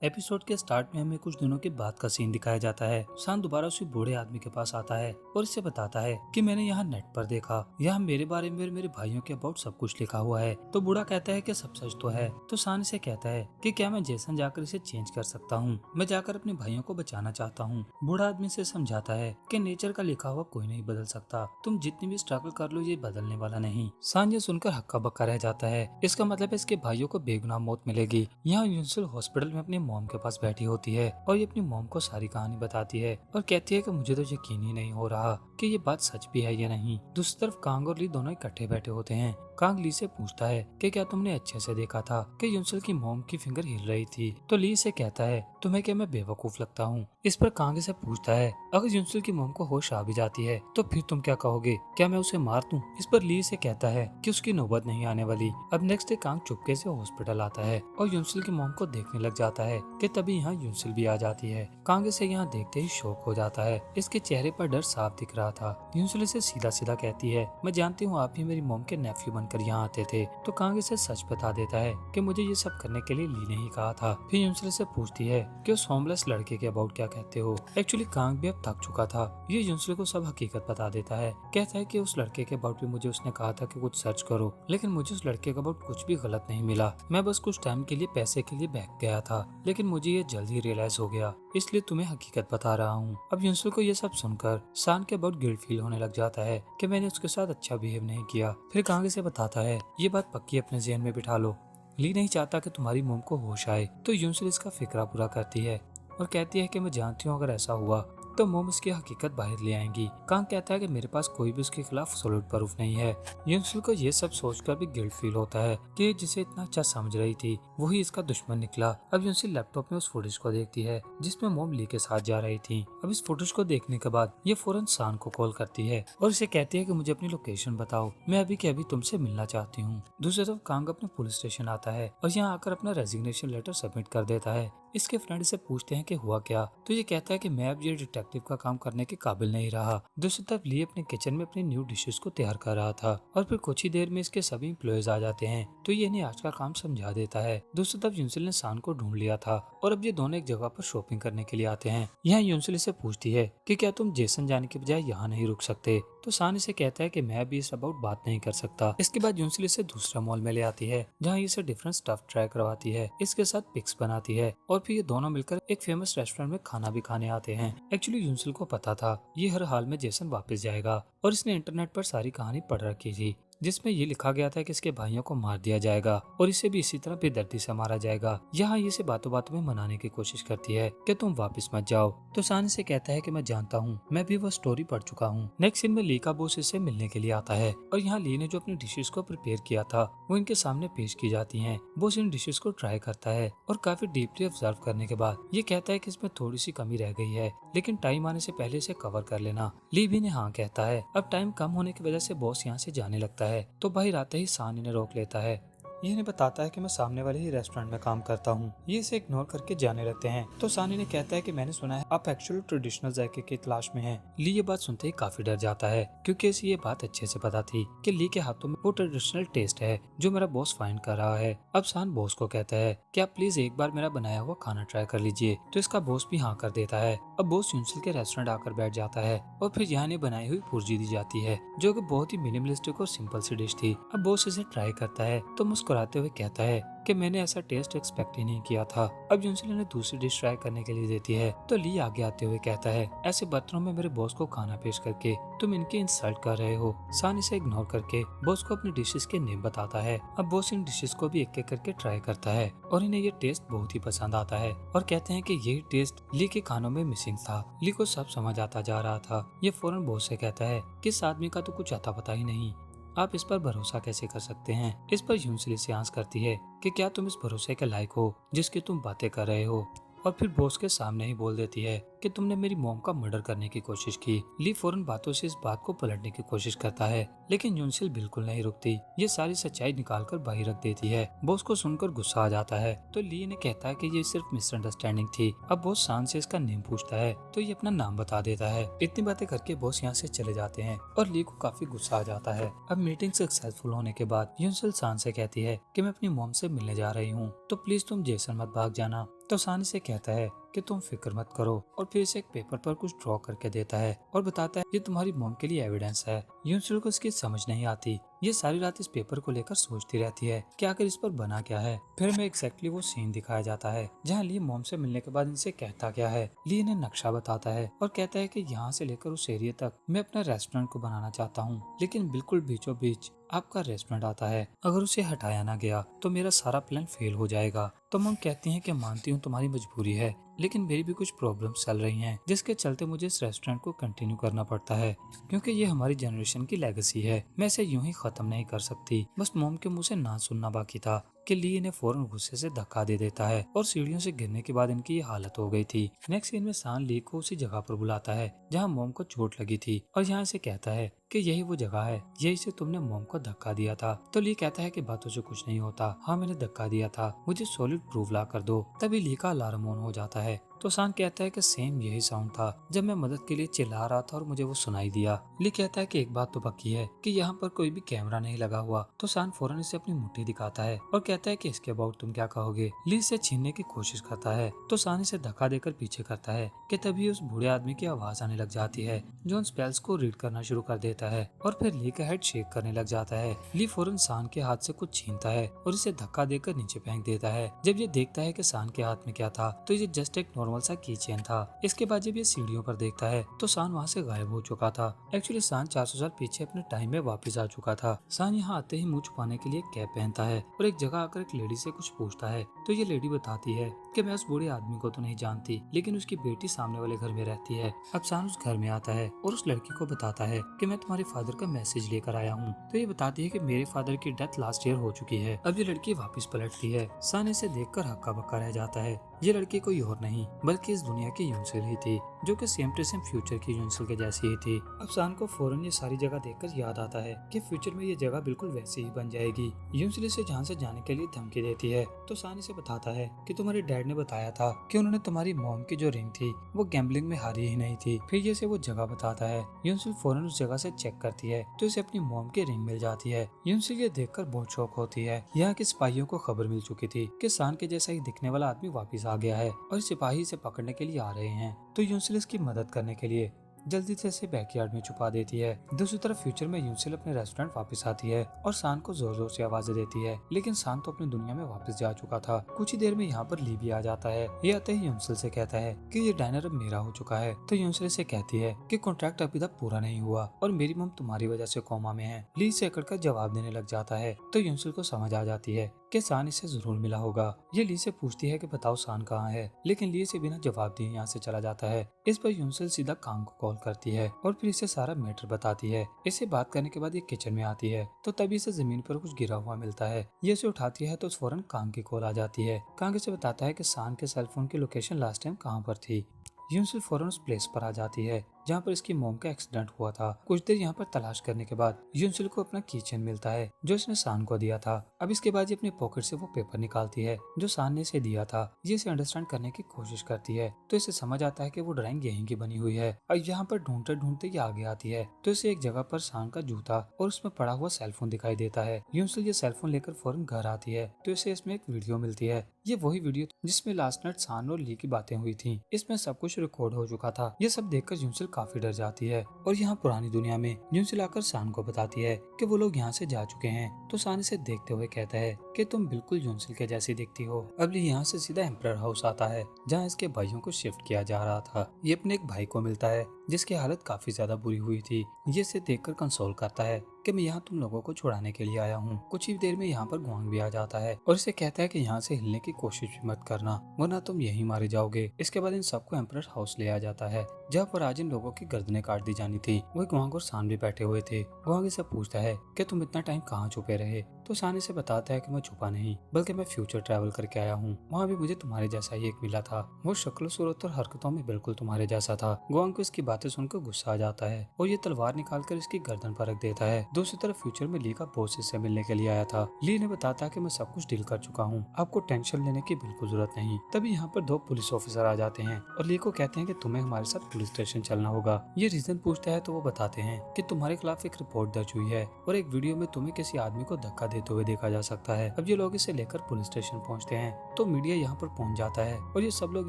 Episode के start में हमें कुछ दिनों के बाद का सीन दिखाया जाता है। शान दोबारा उसी बूढ़े आदमी के पास आता है और इसे बताता है कि मैंने यहाँ नेट पर देखा, यहाँ मेरे बारे में मेरे भाइयों के अबाउट सब कुछ लिखा हुआ है। तो बूढ़ा कहता है कि सब सच तो है। तो शान इसे कहता है कि क्या मैं जेसन जाकर इसे चेंज कर सकता हूँ, मैं जाकर अपने भाइयों को बचाना चाहता हूँ। बूढ़ा आदमी से समझाता है कि नेचर का लिखा हुआ कोई नहीं बदल सकता, तुम जितनी भी स्ट्रगल कर लो ये बदलने वाला नहीं। शान ये सुनकर हक्का बक्का रह जाता है। इसका मतलब है इसके भाइयों को बेगुनाह मौत मिलेगी। यहाँ यूनिवर्सल हॉस्पिटल में अपनी मॉम के पास बैठी होती है और ये अपनी मॉम को सारी कहानी बताती है और कहती है कि मुझे तो यकीन ही नहीं हो रहा कि ये बात सच भी है या नहीं। दूसरी तरफ कांग और ली दोनों इकट्ठे बैठे होते हैं। कांग ली से पूछता है कि क्या तुमने अच्छे से देखा था कि यूनिवर्सल की मॉम की फिंगर हिल रही थी। तो ली से कहता है तुम्हें क्या मैं बेवकूफ लगता हूँ। इस पर कांग से पूछता है अगर यूनिवर्सल की मॉम को होश आ भी जाती है तो फिर तुम क्या कहोगे, क्या मैं उसे मार दूं। इस पर ली से कहता है कि उसकी नौबत नहीं आने वाली। अब नेक्स्ट डे कांग चुपके से हॉस्पिटल आता है और यूनिवर्सल की मॉम को देखने लग जाता है कि तभी यहाँ यूनिवर्सल भी आ जाती है। कांग इसे यहाँ देखते ही शॉक हो जाता है। इसके चेहरे पर डर साफ दिख रहा था। यूनिवर्सल इसे सीधा सीधा कहती है मैं जानती हूँ आप ही मेरी मॉम के नेफ्यू बनकर यहाँ आते थे। तो कांग इसे सच बता देता है कि मुझे ये सब करने के लिए ली ने ही कहा था। फिर यूनिवर्सल से पूछती है कि उस होमलेस लड़के के अबाउट क्या कहते हो। एक्चुअली कांग भी अब थक चुका था। ये यूनिवर्सल को सब हकीकत बता देता है। कहता है कि उस लड़के के अबाउट भी मुझे उसने कहा था कि कुछ सर्च करो, लेकिन मुझे उस लड़के के अबाउट कुछ भी गलत नहीं मिला। मैं बस कुछ टाइम के लिए पैसे के लिए बैठ गया था, लेकिन मुझे ये जल्द ही रियलाइज हो गया, इसलिए तुम्हें हकीकत बता रहा हूँ। अब यूनिवर्सल को ये सब सुनकर शान के अबाउट गिल्ट फील होने लग जाता है कि मैंने उसके साथ अच्छा बिहेव नहीं किया। फिर कांग से बताता है ये बात पक्की अपने ज़हन में बिठा लो, ली नहीं चाहता कि तुम्हारी मोम को होश आए। तो यूनिवर्सल इसका फिक्रा पूरा करती है और कहती है कि मैं जानती हूँ अगर ऐसा हुआ तो मोम इसकी हकीकत बाहर ले आएंगी। कांग कहता है कि मेरे पास कोई भी उसके खिलाफ सॉलिड प्रूफ नहीं है। यूनिवर्सल को ये सब सोचकर भी गिल्ट फील होता है कि जिसे इतना अच्छा समझ रही थी वही इसका दुश्मन निकला। अब यूनिवर्सल लैपटॉप में उस फुटेज को देखती है जिसमें मोम ली के साथ जा रही थी। अब इस फुटेज को देखने के बाद ये फौरन शान को कॉल करती है और इसे कहती है कि मुझे अपनी लोकेशन बताओ, मैं अभी के अभी तुमसे मिलना चाहती हूँ। दूसरी तरफ कांग अपने पुलिस स्टेशन आता है और यहाँ आकर अपना रेजिग्नेशन लेटर सबमिट कर देता है। इसके फ्रेंड से पूछते हैं कि हुआ क्या, तो ये कहता है कि मैं अब ये डिटेक्टिव का काम करने के काबिल नहीं रहा। दूसरी तरफ ली अपने किचन में अपनी न्यू डिशेस को तैयार कर रहा था और फिर कुछ ही देर में इसके सभी एम्प्लॉयज आ जाते हैं, तो ये इन्हें आज का काम समझा देता है। दूसरी तरफ यूनिवर्सल ने शान को ढूंढ लिया था और अब ये दोनों एक जगह पर शॉपिंग करने के लिए आते हैं। यहाँ यूनिवर्सल से पूछती है कि क्या तुम जेसन जाने के बजाय यहाँ नहीं रुक सकते। तो शान इसे कहता है कि मैं भी इस अबाउट बात नहीं कर सकता। इसके बाद यूनिवर्सल इसे दूसरा मॉल में ले आती है जहाँ इसे डिफरेंट स्टफ ट्राई करवाती है, इसके साथ पिक्स बनाती है और फिर ये दोनों मिलकर एक फेमस रेस्टोरेंट में खाना भी खाने आते हैं। एक्चुअली यूनिवर्सल को पता था ये हर हाल में जेसन वापस जाएगा और इसने इंटरनेट पर सारी कहानी पढ़ रखी थी जिसमें ये लिखा गया था कि इसके भाइयों को मार दिया जाएगा और इसे भी इसी तरह बेदर्दी से मारा जाएगा। यहाँ ये इसे बातों बातों में मनाने की कोशिश करती है कि तुम वापस मत जाओ। तो शान से कहता है कि मैं जानता हूँ, मैं भी वो स्टोरी पढ़ चुका हूँ। नेक्स्ट सीन में ली का बॉस इससे मिलने के लिए आता है और यहाँ ली ने जो अपनी डिशेस को प्रिपेयर किया था वो इनके सामने पेश की जाती है। बॉस इन डिशेस को ट्राई करता है और काफी डीपली ऑब्जर्व करने के बाद ये कहता है कि इसमें थोड़ी सी कमी रह गई है, लेकिन टाइम आने से पहले इसे कवर कर लेना। ली भी ने हाँ कहता है। अब टाइम कम होने की वजह से बॉस यहाँ से जाने लगता है, तो बाहर आते ही शान इन्हें रोक लेता है। ये इन्हें बताता है कि मैं सामने वाले ही रेस्टोरेंट में काम करता हूँ। ये इसे इग्नोर करके जाने लगते हैं। तो शान इन्हें कहता है कि मैंने सुना है आप एक्चुअली ट्रेडिशनल जायके की तलाश में हैं। ली ये बात सुनते ही काफी डर जाता है क्योंकि इसे ये बात अच्छे से पता थी कि ली के हाथों में वो ट्रेडिशनल टेस्ट है जो मेरा बॉस फाइंड कर रहा है। अब शान बॉस को कहता है कि आप प्लीज एक बार मेरा बनाया हुआ खाना ट्राई कर लीजिए। तो इसका बॉस भी हाँ कर देता है। अब बॉस यूनिवर्सल के रेस्टोरेंट आकर बैठ जाता है और फिर यहाँ इन्हें बनाई हुई पुर्जी दी जाती है जो कि बहुत ही मिनिमलिस्टिक और सिंपल सी डिश थी। अब बॉस इसे ट्राई करता है तो मुस्कुराते हुए कहता है कि मैंने ऐसा टेस्ट एक्सपेक्ट ही नहीं किया था। अब यूनिवर्सल ने दूसरी डिश ट्राई करने के लिए देती है तो ली आगे आते हुए कहता है ऐसे बर्तनों में मेरे बॉस को खाना पेश करके तुम इनकी इंसल्ट कर रहे हो। शान इसे इग्नोर करके बॉस को अपनी डिशेस के नेम बताता है। अब बॉस इन डिशेस को भी एक एक करके ट्राई करता है और इन्हें ये टेस्ट बहुत ही पसंद आता है और कहते हैं कि ये टेस्ट ली के खानों में मिसिंग था। ली को सब समझ आता जा रहा था। ये फौरन बॉस से कहता है कि इस आदमी का तो कुछ आता पता ही नहीं, आप इस पर भरोसा कैसे कर सकते हैं। इस पर यूनिवर्सल से आंस करती है कि क्या तुम इस भरोसे के लायक हो जिसकी तुम बातें कर रहे हो, और फिर बॉस के सामने ही बोल देती है कि तुमने मेरी मॉम का मर्डर करने की कोशिश की। ली फौरन बातों से इस बात को पलटने की कोशिश करता है, लेकिन यूनसिल बिल्कुल नहीं रुकती। ये सारी सच्चाई निकाल कर बाहर रख देती है। बॉस को सुनकर गुस्सा आ जाता है, तो ली ने कहता है कि ये सिर्फ मिसअंडरस्टैंडिंग थी। अब बॉस शान से इसका नेम पूछता है, तो ये अपना नाम बता देता है। इतनी बातें करके बॉस यहाँ से चले जाते हैं और ली को काफी गुस्सा आ जाता है। अब मीटिंग सक्सेसफुल होने के बाद यूनसिल शान से कहती है कि मैं अपनी मॉम से मिलने जा रही हूँ, तो प्लीज तुम जेसन मत भाग जाना। तो शान से कहता है कि तुम फिक्र मत करो, और फिर इसे एक पेपर पर कुछ ड्रॉ करके देता है और बताता है ये तुम्हारी मॉम के लिए एविडेंस है। यूनसिल को इसकी समझ नहीं आती। ये सारी रात इस पेपर को लेकर सोचती रहती है कि आखिर इस पर बना क्या है। फिर में एग्जैक्टली वो सीन दिखाया जाता है जहाँ ली मॉम से मिलने के बाद इनसे कहता क्या है। ली इन्हें नक्शा बताता है और कहता है कि यहाँ से लेकर उस एरिया तक मैं अपना रेस्टोरेंट को बनाना चाहता हूँ, लेकिन बिल्कुल बीचों बीच आपका रेस्टोरेंट आता है। अगर उसे हटाया ना गया तो मेरा सारा प्लान फेल हो जाएगा। तो मॉम कहती हैं कि मानती हूँ तुम्हारी मजबूरी है, लेकिन मेरी भी कुछ प्रॉब्लम्स चल रही हैं, जिसके चलते मुझे इस रेस्टोरेंट को कंटिन्यू करना पड़ता है, क्योंकि ये हमारी जनरेशन की लेगेसी है। मैं इसे यूं ही खत्म नहीं कर सकती। बस मॉम के मुंह से ना सुनना बाकी था कि ली इन्हें फौरन गुस्से से धक्का दे देता है और सीढ़ियों से गिरने के बाद इनकी ये हालत हो गई थी। नेक्स्ट सीन में सान ली को उसी जगह पर बुलाता है जहाँ मॉम को चोट लगी थी और यहाँ से कहता है कि यही वो जगह है, यही से तुमने मॉम को धक्का दिया था। तो ली कहता है कि बातों से कुछ नहीं होता, हाँ मैंने धक्का दिया था, मुझे सॉलिड प्रूफ ला कर दो। तभी ली का अलार्म ऑन हो जाता है, तो सान कहता है कि सेम यही साउंड था जब मैं मदद के लिए चिल्ला रहा था और मुझे वो सुनाई दिया। ली कहता है कि एक बात तो पक्की है कि यहाँ पर कोई भी कैमरा नहीं लगा हुआ। तो सान फौरन इसे अपनी मुट्ठी दिखाता है और कहता है कि इसके अबाउट तुम क्या कहोगे। ली इसे छीनने की कोशिश करता है, तो सान इसे धक्का देकर पीछे करता है कि तभी उस बूढ़े आदमी की आवाज आने लग जाती है जो उन स्पेल्स को रीड करना शुरू कर देता है और फिर ली का हेड शेक करने लग जाता है। ली फौरन सान के हाथ से कुछ छीनता है और इसे धक्का देकर नीचे फेंक देता है। जब ये देखता है कि सान के हाथ में क्या था तो ये जस्ट एक नॉर्मल सा की चेन था। इसके बाद जब ये सीढ़ियों पर देखता है तो सान वहाँ से गायब हो चुका था। एक्चुअली सान 400 साल पीछे अपने टाइम में वापस आ चुका था। सान यहाँ आते ही मुंह छुपाने के लिए कैप पहनता है और एक जगह आकर एक लेडी से कुछ पूछता है, तो ये लेडी बताती है कि मैं उस बूढ़े आदमी को तो नहीं जानती, लेकिन उसकी बेटी सामने वाले घर में रहती है। अब सान उस घर में आता है और उस लड़की को बताता है कि मैं तुम्हारे फादर का मैसेज लेकर आया हूँ। तो ये बताती है कि मेरे फादर की डेथ लास्ट ईयर हो चुकी है। अब ये लड़की वापस पलटती है। सान इसे देखकर हक्का बक्का रह जाता है। ये लड़की कोई और नहीं बल्कि इस दुनिया की यूनसिल ही थी, जो कि सेम टू सेम फ्यूचर की यूनसिल के जैसी ही थी। अब सान को फौरन ये सारी जगह देखकर याद आता है कि फ्यूचर में ये जगह बिल्कुल वैसी ही बन जाएगी। यूनसिल इसे जहाँ से जाने के लिए धमकी देती है, तो सान इसे बताता है कि तुम्हारे डैड ने बताया था कि उन्होंने तुम्हारी मॉम की जो रिंग थी वो गैम्बलिंग में हारी ही नहीं थी। फिर ये से वो जगह बताता है। यूनसिल फौरन उस जगह से चेक करती है तो इसे अपनी मॉम की रिंग मिल जाती है। यूनसिल ये देखकर बहुत शौक होती है। यहाँ के सिपाहियों को खबर मिल चुकी थी कि सान के जैसा ही दिखने वाला आदमी वापिस आ गया है और सिपाही इसे पकड़ने के लिए आ रहे हैं। तो यूनसिल इसकी मदद करने के लिए जल्दी से इसे बैकयार्ड में छुपा देती है। दूसरी तरफ फ्यूचर में यूनसिल अपने रेस्टोरेंट वापस आती है और सान को जोर जोर से आवाजें देती है, लेकिन सान तो अपनी दुनिया में वापस जा चुका था। कुछ ही देर में यहाँ पर ली भी आ जाता है। ये आते ही यूनसिल से कहता है कि ये डायनर अब मेरा हो चुका है। तो यूनसिल से कहती है कि कॉन्ट्रैक्ट अभी तक पूरा नहीं हुआ और मेरी मम तुम्हारी वजह से कोमा में है। ली इसे अकड़ कर जवाब देने लग जाता है, तो यूनसिल को समझ आ जाती है कि सान इसे जरूर मिला होगा। ये ली से पूछती है कि बताओ सान कहाँ है, लेकिन ली से बिना जवाब दिए यहाँ से चला जाता है। इस पर यूनसिल सीधा कांग को कॉल करती है और फिर इसे सारा मैटर बताती है। इसे बात करने के बाद ये किचन में आती है, तो तभी इसे जमीन पर कुछ गिरा हुआ मिलता है। ये इसे उठाती है तो फौरन कांग की कॉल आ जाती है। कांग इसे बताता है कि सान के सेलफोन की लोकेशन लास्ट टाइम कहाँ पर थी। यूनसिल फौरन उस प्लेस पर आ जाती है जहाँ पर इसकी मॉम का एक्सीडेंट हुआ था। कुछ देर यहाँ पर तलाश करने के बाद यूनसिल को अपना कीचेन मिलता है जो इसने सान को दिया था। अब इसके बाद ये अपने पॉकेट से वो पेपर निकालती है जो सान ने इसे दिया था। ये इसे अंडरस्टैंड करने की कोशिश करती है, तो इसे समझ आता है कि वो ड्राइंग यहीं की बनी हुई है। और यहाँ पर ढूंढते ढूंढते ये आगे आती है तो इसे एक जगह पर सान का जूता और उसमें पड़ा हुआ सेलफोन दिखाई देता है। यूनसिल ये सेलफोन लेकर फौरन घर आती है तो इसे इसमें एक वीडियो मिलती है। ये वही वीडियो जिसमें लास्ट नाइट सान और ली की बातें हुई थी। इसमें सब कुछ रिकॉर्ड हो चुका था। ये सब देखकर यूनसिल काफी डर जाती है और यहाँ पुरानी दुनिया में यूनसिल आकर सान को बताती है कि वो लोग यहाँ से जा चुके हैं। तो सान इसे देखते हुए कहता है कि तुम बिल्कुल यूनसिल के जैसी दिखती हो। अब ली यहाँ से सीधा एम्परर हाउस आता है जहाँ इसके भाइयों को शिफ्ट किया जा रहा था। ये अपने एक भाई को मिलता है जिसकी हालत काफी ज्यादा बुरी हुई थी। ये इसे देखकर कंसोल करता है कि मैं यहाँ तुम लोगों को छुड़ाने के लिए आया हूँ। कुछ ही देर में यहाँ पर गुआंग भी आ जाता है और इसे कहता है कि यहाँ से हिलने की कोशिश भी मत करना वरना तुम यहीं मारे जाओगे। इसके बाद इन सबको एम्परर हाउस ले आ जाता है जहाँ पर आज इन लोगों की गर्दनें काट दी जानी थी। वही गुआंग और सान भी बैठे हुए थे। गुआंग इसे पूछता है कि तुम इतना टाइम कहाँ छुपे रहे, तो सान इसे बताता है कि मैं छुपा नहीं बल्कि मैं फ्यूचर ट्रैवल करके आया हूँ। वहाँ भी मुझे तुम्हारे जैसा ही एक मिला था। वो शक्ल सूरत और हरकतों में बिल्कुल तुम्हारे जैसा था। गुआंग को इसकी बातें सुनकर गुस्सा आ जाता है और ये तलवार निकालकर इसकी गर्दन पर रख देता है। दूसरी तरफ फ्यूचर में ली का बॉस इससे मिलने के लिए आया था। ली ने बताया कि मैं सब कुछ डील कर चुका हूँ, आपको टेंशन लेने की बिल्कुल जरूरत नहीं। तभी यहाँ पर 2 पुलिस ऑफिसर आ जाते हैं और ली को कहते हैं कि तुम्हें हमारे साथ पुलिस स्टेशन चलना होगा। ये रीजन पूछता है तो वो बताते हैं कि तुम्हारे खिलाफ एक रिपोर्ट दर्ज हुई है और एक वीडियो में तुम्हें किसी आदमी को धक्का देते हुए देखा जा सकता है। अब ये लोग इसे लेकर पुलिस स्टेशन पहुँचते हैं तो मीडिया यहाँ पर पहुँच जाता है और ये सब लोग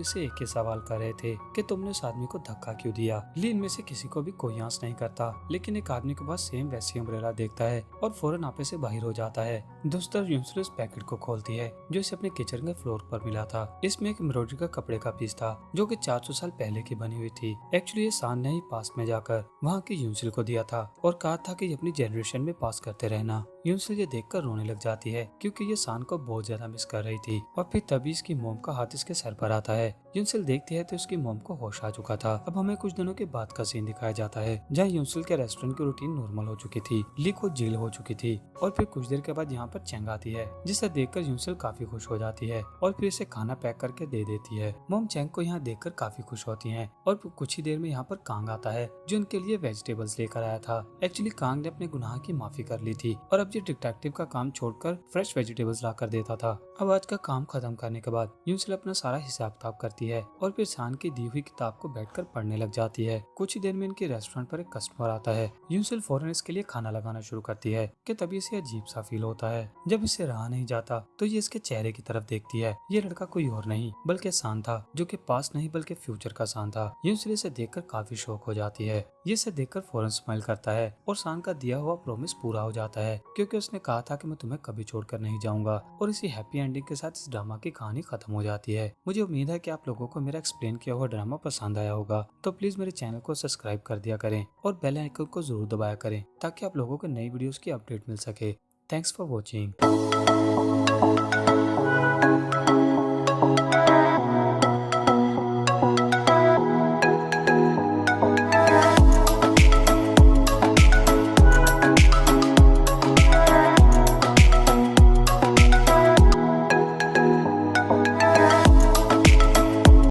इससे एक ही सवाल कर रहे थे कि तुमने उस आदमी को धक्का क्यों दिया। ली इनमें से किसी को भी कोई आंस नहीं करता, लेकिन एक आदमी के पास सेम वैसी अम्ब्रेला देखता है और फौरन आपे से बाहर हो जाता है। दोस्तों यूंसुल इस पैकेट को खोलती है जो इसे अपने किचन के फ्लोर पर मिला था। इसमें एक एम्ब्रॉयडरी का कपड़े का पीस था जो कि 400 साल पहले की बनी हुई थी। एक्चुअली ये सान ने ही पास में जाकर वहाँ की यूंसुल को दिया था और कहा था कि ये अपनी जनरेशन में पास करते रहना। यूंसुल ये देखकर रोने लग जाती है क्योंकि ये सान को बहुत ज्यादा मिस कर रही थी। और फिर तभी इसकी मोम का हाथ इसके सर पर आता है। यूंसुल देखती है तो उसकी मोम को होश आ चुका था। अब हमें कुछ दिनों के बाद का सीन दिखाया जाता है जहाँ यूंसुल के रेस्टोरेंट की रूटीन नॉर्मल हो चुकी थी, ली को जेल हो चुकी थी और फिर कुछ देर के बाद यहाँ पर चेंग आती है जिसे देखकर यूंसुल काफी खुश हो जाती है और फिर इसे खाना पैक करके दे देती है। मोम चेंग को यहाँ देखकर काफी खुश होती है और कुछ ही देर में यहाँ पर कांग आता है जो उनके लिए वेजिटेबल्स लेकर आया था। एक्चुअली कांग ने अपने गुनाह की माफी कर ली थी और अब ये डिटेक्टिव का काम छोड़कर फ्रेश वेजिटेबल्स ला कर देता था। अब आज का काम खत्म करने के बाद यूंसुल अपना सारा हिसाब किताब करती है और फिर सान की दी हुई किताब को बैठकर पढ़ने लग जाती है। कुछ ही देर में इनके रेस्टोरेंट पर एक कस्टमर आता है। यूंसुल फौरन इसके लिए खाना लगाना शुरू करती है कि तभी इसे अजीब सा फील होता है। जब इसे रहा नहीं जाता तो ये इसके चेहरे की तरफ देखती है। ये लड़का कोई और नहीं बल्कि सान था जो कि पास नहीं बल्कि फ्यूचर का सान था। यूंसुल इसे देखकर काफी शौक हो जाती है। ये इसे देखकर फौरन स्माइल करता है और सान का दिया हुआ प्रॉमिस पूरा हो जाता है क्योंकि उसने कहा था कि मैं तुम्हें कभी छोड़कर नहीं जाऊंगा। और इसी हैप्पी एंडिंग के साथ इस ड्रामा की कहानी खत्म हो जाती है। मुझे उम्मीद है कि आप लोगों को मेरा एक्सप्लेन किया हुआ ड्रामा पसंद आया होगा, तो प्लीज मेरे चैनल को सब्सक्राइब कर दिया करें और बेल आइकन को जरूर दबाया करें ताकि आप लोगों को नई वीडियोस की अपडेट मिल सके। Thanks for watching.